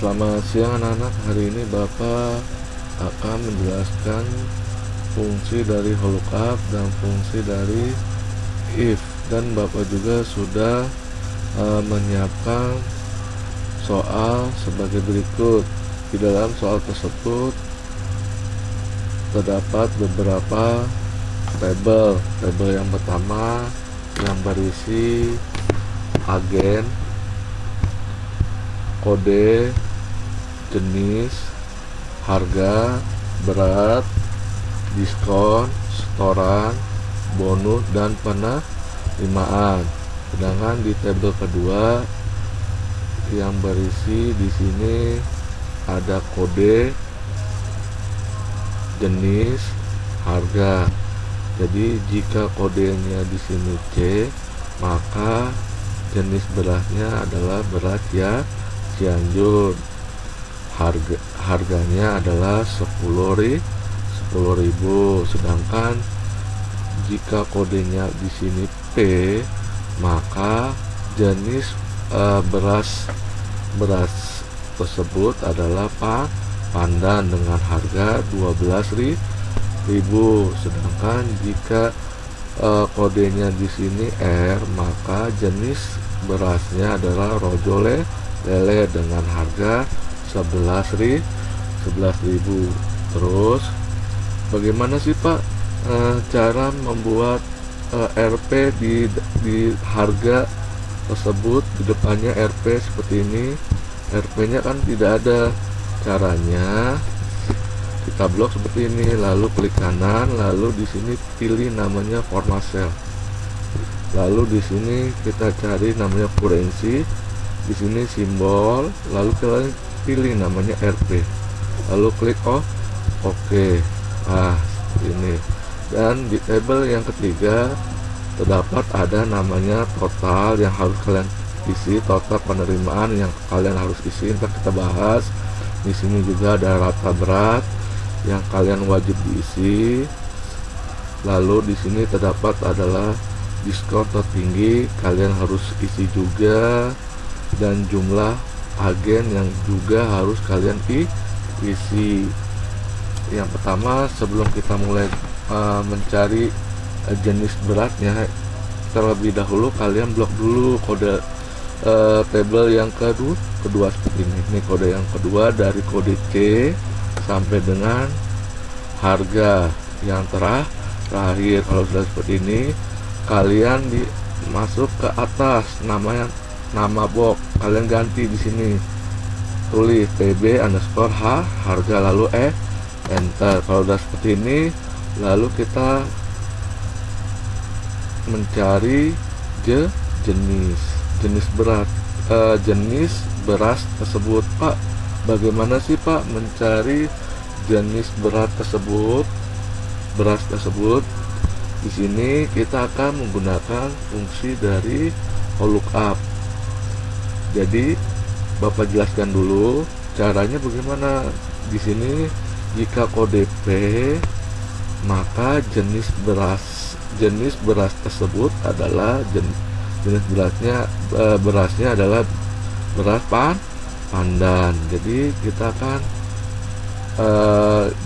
Selamat siang anak-anak. Hari ini Bapak akan menjelaskan fungsi dari lookup dan fungsi dari if, dan Bapak juga sudah menyiapkan soal sebagai berikut. Di dalam soal tersebut terdapat beberapa tabel. Tabel yang pertama yang berisi agen, kode, jenis, harga, berat, diskon, setoran, bonus, dan penerimaan. Sedangkan di tabel kedua yang berisi di sini ada kode, jenis, harga. Jadi jika kodenya di sini C, maka jenis berasnya adalah beras ya Cianjur. Harganya adalah 10.000. Sedangkan jika kodenya di sini P, maka jenis beras tersebut adalah pandan dengan harga 12.000. Sedangkan jika kodenya di sini R, maka jenis berasnya adalah rojo lele dengan harga 11.000. Terus bagaimana sih Pak cara membuat RP di harga tersebut? Di depannya RP seperti ini. RP-nya kan tidak ada. Caranya kita blok seperti ini, lalu klik kanan, lalu di sini pilih namanya format cell. Lalu di sini kita cari namanya currency, di sini simbol, lalu kalian pilih namanya RP, lalu klik oke. Nah, seperti ini. Dan di tabel yang ketiga terdapat ada namanya total yang harus kalian isi, total penerimaan yang kalian harus isi. Ntar kita bahas. Di sini juga ada rata berat yang kalian wajib diisi. Lalu di sini terdapat adalah diskon tertinggi, kalian harus isi juga, dan jumlah agen yang juga harus kalian isi. Yang pertama, sebelum kita mulai mencari jenis beratnya, terlebih dahulu kalian blok dulu kode tabel yang kedua seperti ini. Ini kode yang kedua dari kode C sampai dengan harga yang terakhir. Kalau sudah seperti ini, kalian masuk ke atas nama box, kalian ganti di sini, tulis PB underscore harga, lalu enter. Kalau sudah seperti ini, lalu kita mencari jenis beras tersebut. Pak, bagaimana sih Pak mencari jenis beras tersebut? Di sini kita akan menggunakan fungsi dari lookup. Jadi Bapak jelaskan dulu caranya bagaimana. Di sini jika kode P, maka jenis beras tersebut adalah jenis berasnya adalah beras pandan. Jadi kita akan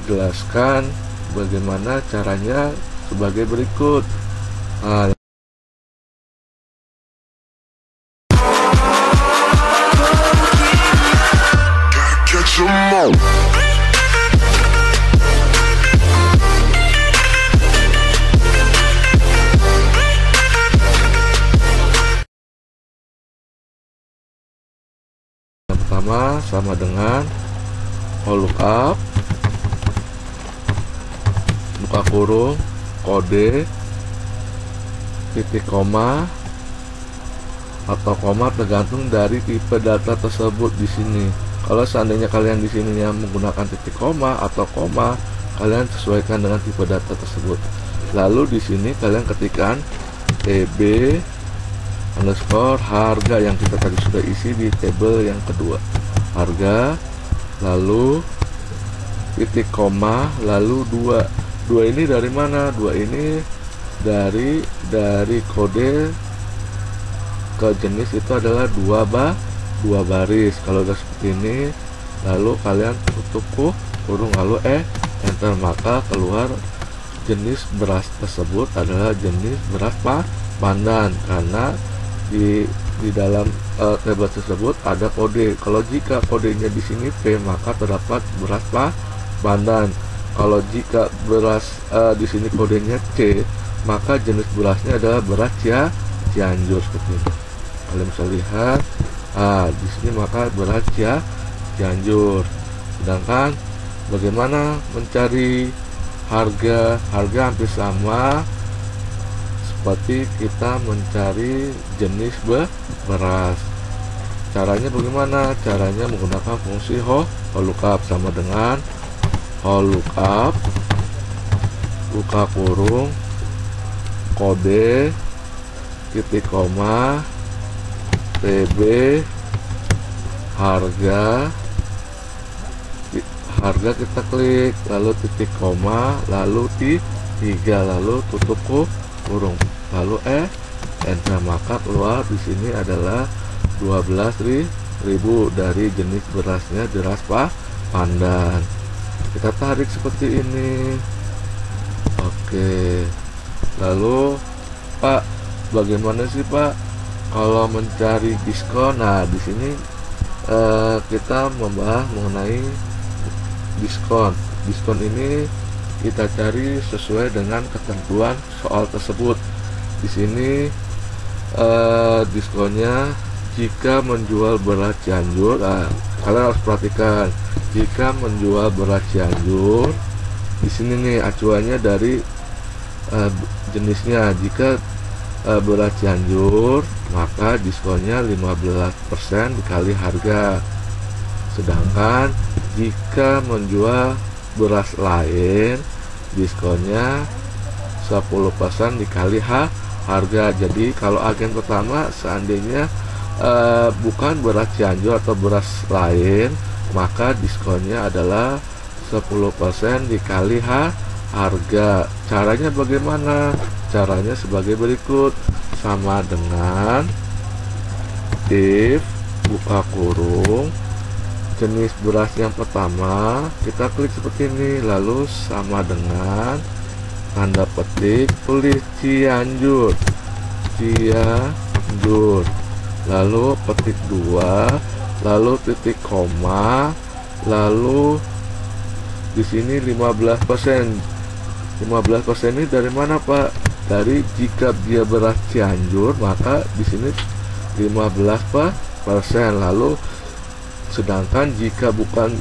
jelaskan bagaimana caranya sebagai berikut. Yang pertama sama dengan lookup, buka kurung, kode, titik koma atau koma tergantung dari tipe data tersebut di sini. Kalau seandainya kalian di sini yang menggunakan titik koma atau koma, kalian sesuaikan dengan tipe data tersebut. Lalu di sini kalian ketikkan TB underscore harga yang kita tadi sudah isi di tabel yang kedua. Harga, lalu titik koma, lalu 2. Dua ini dari mana? Dua ini dari kode ke jenis itu adalah dua baris. Kalau udah seperti ini, lalu kalian tutup kurung, lalu enter, maka keluar jenis beras tersebut adalah jenis beras pandan, karena di dalam tabel tersebut ada kode. Kalau jika kodenya di sini P, maka terdapat beras pandan. Kalau jika beras di sini kodenya C, maka jenis berasnya adalah beras Cianjur seperti ini. Kalian bisa lihat, di sini maka beras Cianjur. Sedangkan bagaimana mencari harga hampir sama seperti kita mencari jenis beras. Caranya bagaimana? Caranya menggunakan fungsi lookup, sama dengan lookup buka kurung kode titik koma TB harga kita klik, lalu titik koma, lalu 3, lalu tutup kurung, lalu enter, maka keluar di sini adalah 12.000 dari jenis berasnya beras pandan. Kita tarik seperti ini. Oke, lalu Pak, bagaimana sih Pak kalau mencari diskon? Nah, di sini kita membahas mengenai diskon. Diskon ini kita cari sesuai dengan ketentuan soal tersebut. Di sini diskonnya jika menjual beras Cianjur. Kalian harus perhatikan, jika menjual beras Cianjur, di sini nih acuannya dari jenisnya. Jika beras Cianjur, maka diskonnya 15% dikali harga. Sedangkan jika menjual beras lain, diskonnya 10% dikali harga. Jadi kalau agen pertama seandainya bukan beras Cianjur atau beras lain, maka diskonnya adalah 10% dikali harga. Caranya bagaimana? Caranya sebagai berikut, sama dengan if buka kurung jenis beras yang pertama, kita klik seperti ini, lalu sama dengan tanda petik, tulis Cianjur, lalu petik 2, lalu titik koma, lalu di sini 15%. 15% ini dari mana Pak? Dari jika dia beras Cianjur, maka di sini 15%. Lalu sedangkan jika bukan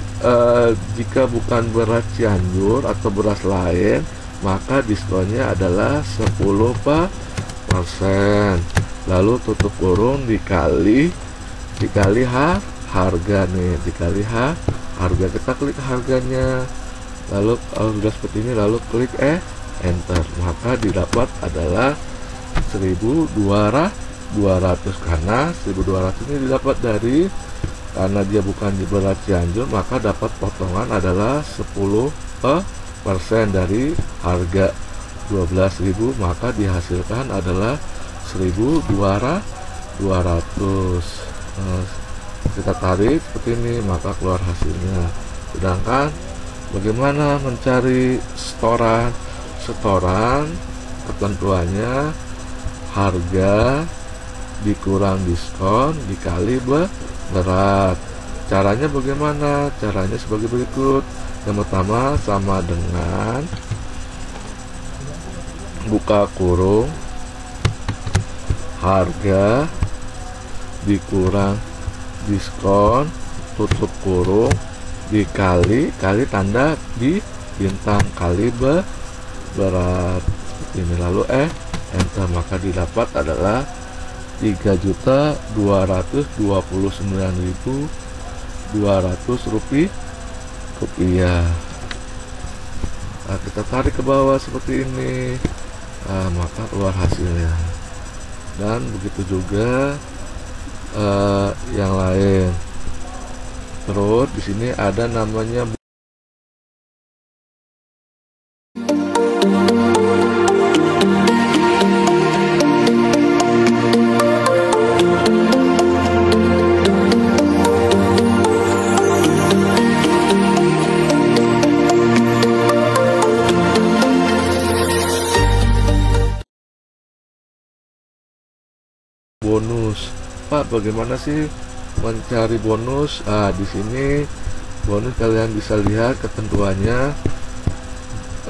beras Cianjur atau beras lain, maka diskonnya adalah 10%. Lalu tutup kurung dikali harga nih, dikali harga. Kita klik harganya, lalu kalau sudah seperti ini, lalu klik enter, maka didapat adalah 1.200. Karena 1.200 ini didapat dari, karena dia bukan di beras Cianjur, maka dapat potongan adalah 10% dari harga 12.000, maka dihasilkan adalah 1.200. Kita tarik seperti ini, maka keluar hasilnya. Sedangkan bagaimana mencari setoran? Setoran ketentuannya harga dikurang diskon dikali berat. Caranya bagaimana? Caranya sebagai berikut. Yang pertama sama dengan buka kurung harga dikurang diskon, tutup kurung, dikali tanda di bintang, kali berat ini, lalu enter, maka didapat adalah 3.229.200 rupiah. Nah, kita tarik ke bawah seperti ini, maka keluar hasilnya. Dan begitu juga yang lain. Terus di sini ada namanya bagaimana sih mencari bonus? Di sini bonus kalian bisa lihat ketentuannya.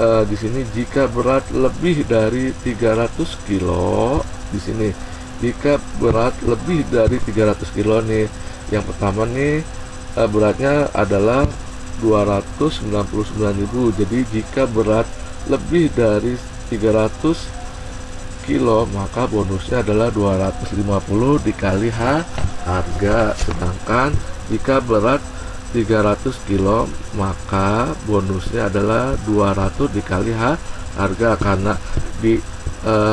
Di sini jika berat lebih dari 300 kilo, di sini jika berat lebih dari 300 kilo nih, yang pertama nih beratnya adalah 299.000. Jadi jika berat lebih dari 300 kilo, maka bonusnya adalah 250 dikali harga. Sedangkan jika berat 300 kilo, maka bonusnya adalah 200 dikali harga. Karena di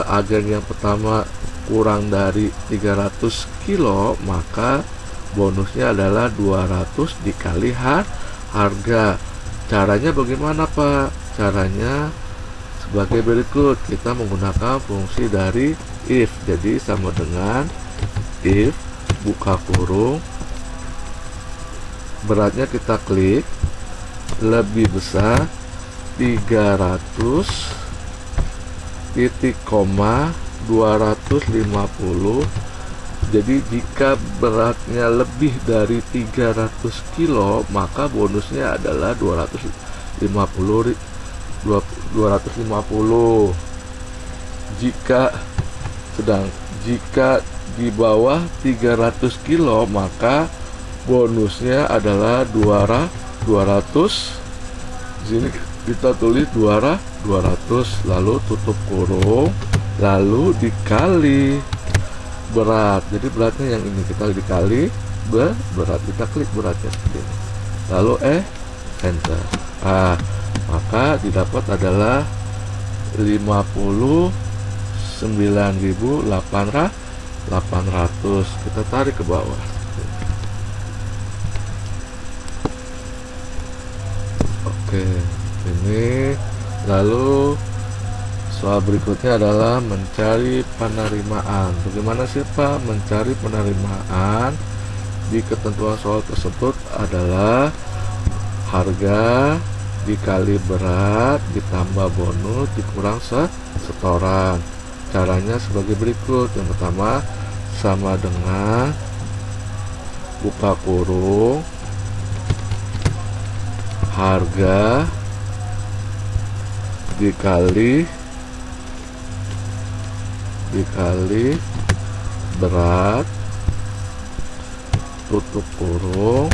agen yang pertama kurang dari 300 kilo, maka bonusnya adalah 200 dikali harga. Caranya bagaimana, Pak? Caranya sebagai berikut. Kita menggunakan fungsi dari if. Jadi sama dengan if buka kurung, beratnya kita klik, lebih besar 300 titik koma 250. Jadi jika beratnya lebih dari 300 kilo, maka bonusnya adalah 250. Jika di bawah 300 kilo, maka bonusnya adalah 200. Di sini kita tulis 200, lalu tutup kurung, lalu dikali berat. Jadi beratnya yang ini kita dikali berat, kita klik beratnya seperti ini, lalu enter. Maka didapat adalah 59.800. Kita tarik ke bawah. Oke, ini lalu soal berikutnya adalah mencari penerimaan. Bagaimana sih, Pak, mencari penerimaan? Di ketentuan soal tersebut adalah harga dikali berat ditambah bonus dikurang setoran. Caranya sebagai berikut. Yang pertama, sama dengan buka kurung, harga dikali berat, tutup kurung,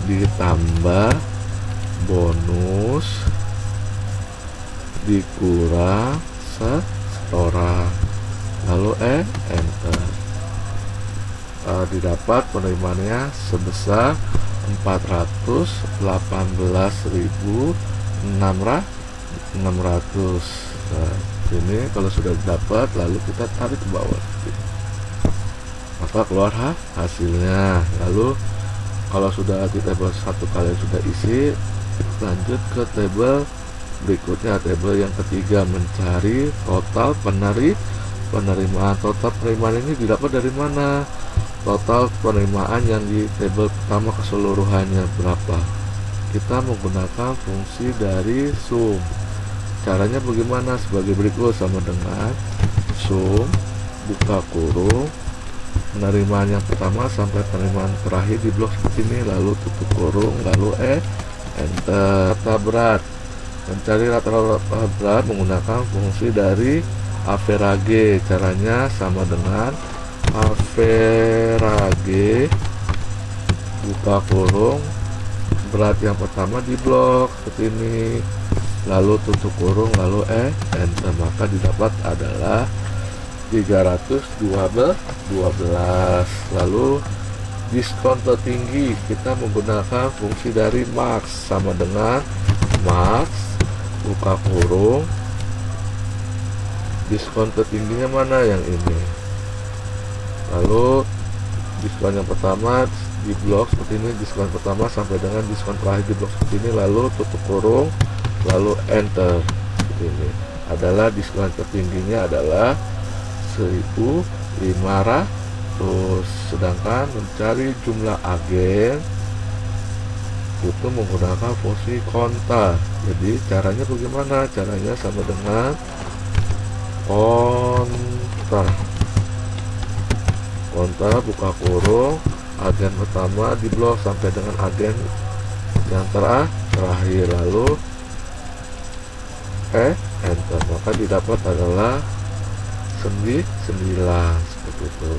ditambah bonus dikurang setoran, lalu enter. Didapat penerimaannya sebesar 418.600. Ini kalau sudah dapat, lalu kita tarik ke bawah, maka keluar hasilnya. Lalu kalau sudah di tabel 1 kalian sudah isi, lanjut ke tabel berikutnya, tabel yang ketiga, mencari total penerimaan. Total penerimaan ini didapat dari mana? Total penerimaan yang di tabel pertama keseluruhannya berapa? Kita menggunakan fungsi dari sum. Caranya bagaimana? Sebagai berikut, sama dengan sum buka kurung penerimaan yang pertama sampai penerimaan terakhir di blok seperti ini, lalu tutup kurung, lalu enter. Rata berat. Mencari rata-rata berat menggunakan fungsi dari average. Caranya sama dengan average buka kurung berat yang pertama di blok seperti ini, lalu tutup kurung, lalu enter. Maka didapat adalah 312. Lalu diskon tertinggi, kita menggunakan fungsi dari max. Sama dengan max buka kurung, diskon tertingginya mana? Yang ini. Lalu diskon yang pertama di blok seperti ini, diskon pertama sampai dengan diskon terakhir di blok seperti ini, lalu tutup kurung, lalu enter. Seperti ini adalah diskon tertingginya adalah 1.500. Sedangkan mencari jumlah agen itu menggunakan fungsi konta. Jadi caranya bagaimana? Caranya sama dengan konta. kontak, buka kurung, agen pertama di blok sampai dengan agen yang terakhir, lalu enter, maka didapat adalah 9 seperti itu.